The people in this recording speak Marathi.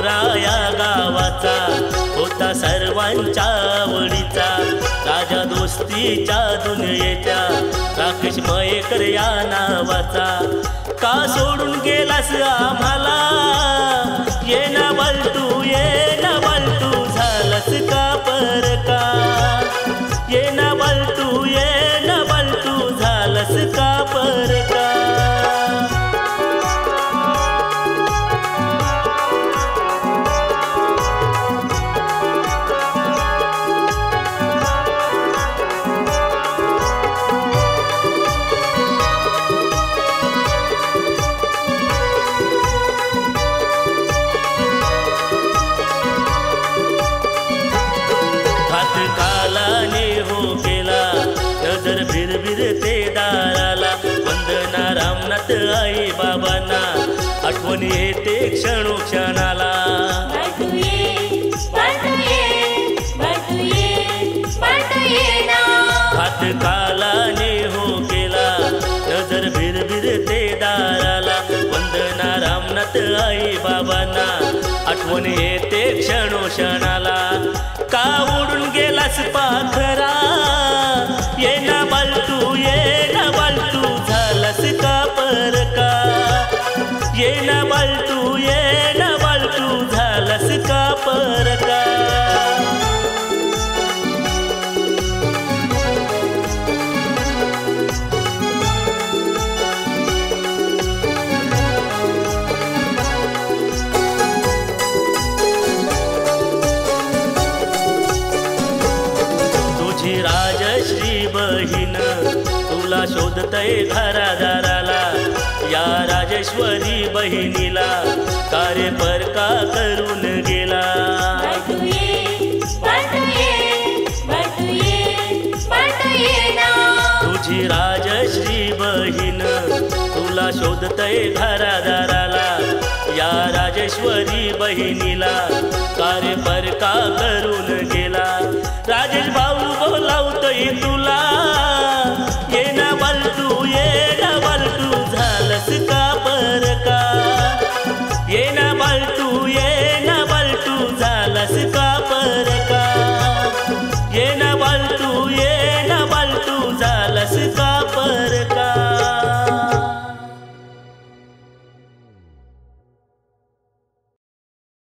नवरा या गावाचा होता सर्वांच्या आवडीचा, राजा दोस्तीच्या दुनियेच्या राकेश मयेकर या नावाचा। का सोडून गेलास आम्हाला, ये ना बलटू ये ना बलटू, झालास का परका, ये ना बलटू ये ना बलटू, झालास का परका। नजर भिरभिर ते दाराला, वंदना रामनाथ आई बाबांना, आठवण येते क्षणोक्षणाला। हात कालाने हो केला, नजर भिरभिर ते दाराला, वंदना रामनाथ आई बाबांना, आठवण येते क्षणोक्षणाला। का उडून गेलास पाखरा, ये ना बलटू ये ना बलटू, झालास का परका, ये ना बलटू ये ना बलटू, झालास का परका। राजश्री बहीण तुला शोधतय घरादाराला, या राजेश्वरी बहिणीला कार्य परका करून गेला। तुझी राजश्री बहीण तुला शोधतय घरादाराला, या राजेश्वरी बहिणीला कार्य परका करून गेला।